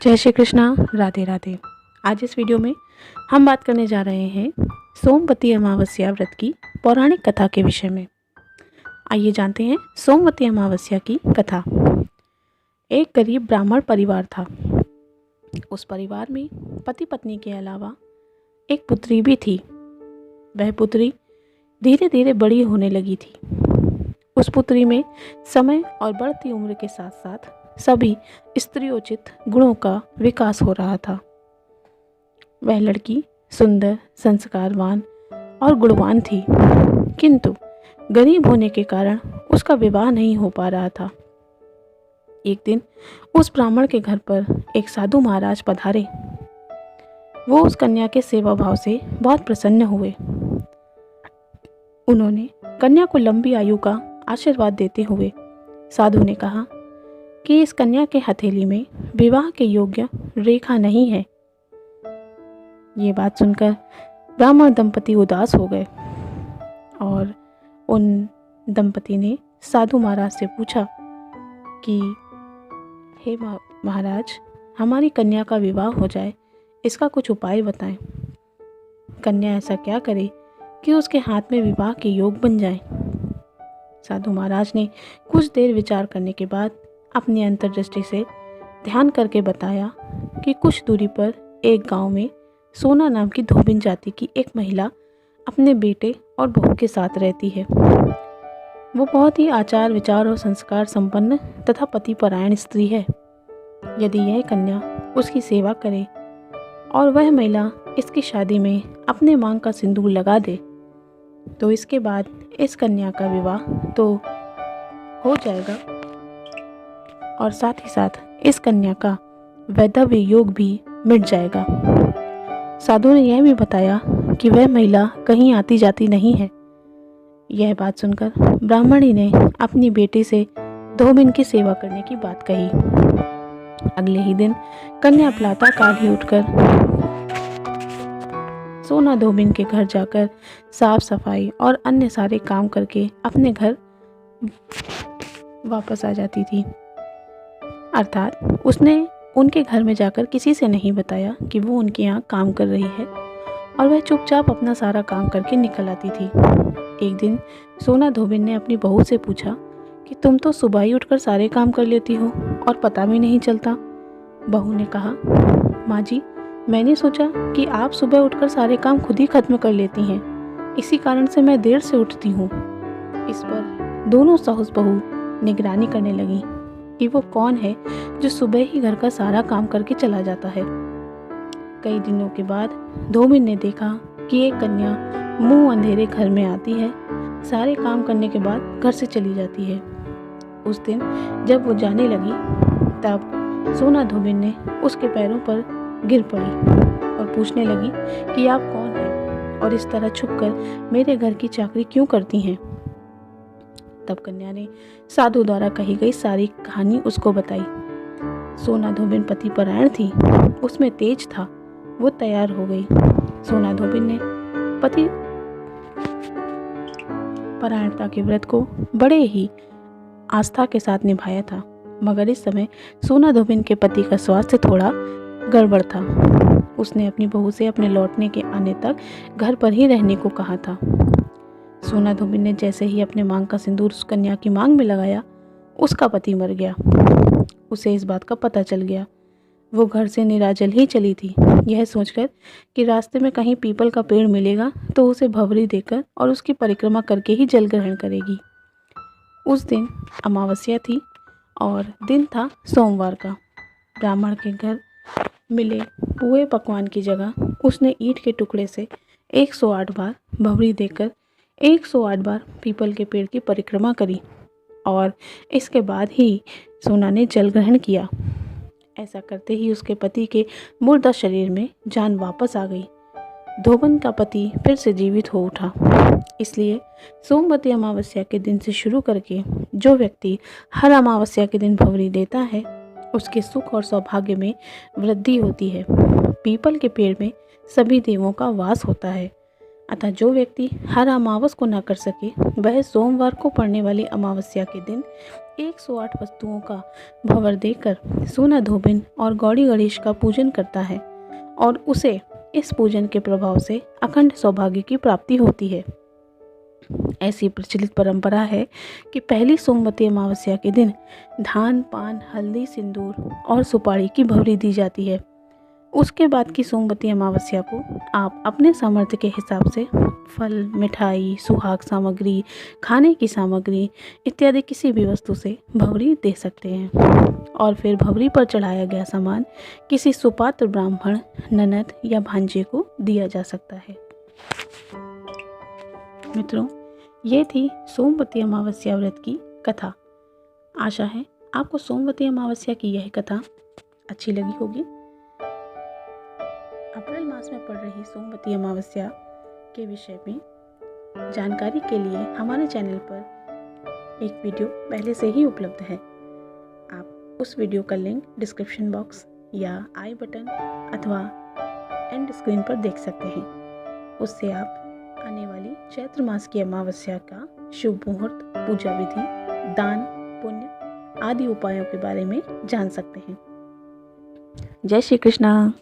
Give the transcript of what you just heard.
जय श्री कृष्णा, राधे राधे। आज इस वीडियो में हम बात करने जा रहे हैं सोमवती अमावस्या व्रत की पौराणिक कथा के विषय में। आइए जानते हैं सोमवती अमावस्या की कथा। एक गरीब ब्राह्मण परिवार था। उस परिवार में पति पत्नी के अलावा एक पुत्री भी थी। वह पुत्री धीरे धीरे बड़ी होने लगी थी। उस पुत्री में समय और बढ़ती उम्र के साथ साथ सभी स्त्रियोचित गुणों का विकास हो रहा था। वह लड़की सुंदर, संस्कारवान और गुणवान थी, किंतु गरीब होने के कारण उसका विवाह नहीं हो पा रहा था। एक दिन उस ब्राह्मण के घर पर एक साधु महाराज पधारे। वो उस कन्या के सेवा भाव से बहुत प्रसन्न हुए। उन्होंने कन्या को लंबी आयु का आशीर्वाद देते हुए साधु ने कहा कि इस कन्या के हथेली में विवाह के योग्य रेखा नहीं है। ये बात सुनकर ब्राह्मण दंपति उदास हो गए और उन दंपति ने साधु महाराज से पूछा कि हे महाराज, हमारी कन्या का विवाह हो जाए, इसका कुछ उपाय बताएं। कन्या ऐसा क्या करे कि उसके हाथ में विवाह के योग बन जाए। साधु महाराज ने कुछ देर विचार करने के बाद अपनी अंतर्दृष्टि से ध्यान करके बताया कि कुछ दूरी पर एक गांव में सोना नाम की धोबिन जाति की एक महिला अपने बेटे और बहू के साथ रहती है। वो बहुत ही आचार विचार और संस्कार संपन्न तथा पतिपरायण स्त्री है। यदि यह कन्या उसकी सेवा करे और वह महिला इसकी शादी में अपने मांग का सिंदूर लगा दे तो इसके बाद इस कन्या का विवाह तो हो जाएगा और साथ ही साथ इस कन्या का वैधव्य योग भी मिट जाएगा। साधु ने यह भी बताया कि वह महिला कहीं आती जाती नहीं है। यह बात suनकर ब्राह्मणी ने अपनी बेटी से धोबिन की सेवा करने की बात कही। अगले ही दिन कन्या प्रातःकाल ही उठकर सोना धोबिन के घर जाकर साफ सफाई और अन्य सारे काम करके अपने घर वापस आ जाती थी। अर्थात उसने उनके घर में जाकर किसी से नहीं बताया कि वो उनके यहाँ काम कर रही है और वह चुपचाप अपना सारा काम करके निकल आती थी। एक दिन सोना धोबिन ने अपनी बहू से पूछा कि तुम तो सुबह ही उठकर सारे काम कर लेती हो और पता भी नहीं चलता। बहू ने कहा, माँ जी, मैंने सोचा कि आप सुबह उठकर सारे काम खुद ही खत्म कर लेती हैं, इसी कारण से मैं देर से उठती हूँ। इस पर दोनों सास बहू निगरानी करने लगी कि वो कौन है जो सुबह ही घर का सारा काम करके चला जाता है। कई दिनों के बाद धोबिन ने देखा कि एक कन्या मुंह अंधेरे घर में आती है, सारे काम करने के बाद घर से चली जाती है। उस दिन जब वो जाने लगी तब सोना धोबिन ने उसके पैरों पर गिर पड़ी और पूछने लगी कि आप कौन हैं और इस तरह छुपकर मेरे घर की चाकरी क्यों करती हैं। तब कन्या ने साधु द्वारा कही गई सारी कहानी उसको बताई। सोना धोबिन पति परायण थी, उसमें तेज था, वो तैयार हो गई। सोना धोबिन ने पति परायणता के व्रत को बड़े ही आस्था के साथ निभाया था, मगर इस समय सोना धोबिन के पति का स्वास्थ्य थोड़ा गड़बड़ था। उसने अपनी बहू से अपने लौटने के आने तक घर पर ही रहने को कहा था। सोना धोबिन ने जैसे ही अपने मांग का सिंदूर उस कन्या की मांग में लगाया, उसका पति मर गया। उसे इस बात का पता चल गया। वो घर से निराजल ही चली थी, यह सोचकर कि रास्ते में कहीं पीपल का पेड़ मिलेगा तो उसे भंवरी देकर और उसकी परिक्रमा करके ही जल ग्रहण करेगी। उस दिन अमावस्या थी और दिन था सोमवार का। ब्राह्मण के घर मिले पुए पकवान की जगह उसने ईंट के टुकड़े से 108 बार भंवरी देकर 108 बार पीपल के पेड़ की परिक्रमा करी और इसके बाद ही सोना ने जल ग्रहण किया। ऐसा करते ही उसके पति के मुर्दा शरीर में जान वापस आ गई। धोबन का पति फिर से जीवित हो उठा। इसलिए सोमवती अमावस्या के दिन से शुरू करके जो व्यक्ति हर अमावस्या के दिन भंवरी देता है उसके सुख और सौभाग्य में वृद्धि होती है। पीपल के पेड़ में सभी देवों का वास होता है। अतः जो व्यक्ति हर अमावस को न कर सके वह सोमवार को पड़ने वाली अमावस्या के दिन 108 वस्तुओं का भंवर देकर सोना धोबिन और गौड़ी गणेश का पूजन करता है और उसे इस पूजन के प्रभाव से अखंड सौभाग्य की प्राप्ति होती है। ऐसी प्रचलित परंपरा है कि पहली सोमवती अमावस्या के दिन धान, पान, हल्दी, सिंदूर और सुपारी की भंवरी दी जाती है। उसके बाद की सोमवती अमावस्या को आप अपने सामर्थ्य के हिसाब से फल, मिठाई, सुहाग सामग्री, खाने की सामग्री इत्यादि किसी भी वस्तु से भंवरी दे सकते हैं और फिर भंवरी पर चढ़ाया गया सामान किसी सुपात्र ब्राह्मण, ननद या भांजे को दिया जा सकता है। मित्रों, ये थी सोमवती अमावस्या व्रत की कथा। आशा है आपको सोमवती अमावस्या की यह कथा अच्छी लगी होगी। अप्रैल मास में पड़ रही सोमवती अमावस्या के विषय में जानकारी के लिए हमारे चैनल पर एक वीडियो पहले से ही उपलब्ध है। आप उस वीडियो का लिंक डिस्क्रिप्शन बॉक्स या आई बटन अथवा एंड स्क्रीन पर देख सकते हैं। उससे आप आने वाली चैत्र मास की अमावस्या का शुभ मुहूर्त, पूजा विधि, दान, पुण्य आदि उपायों के बारे में जान सकते हैं। जय श्री कृष्णा।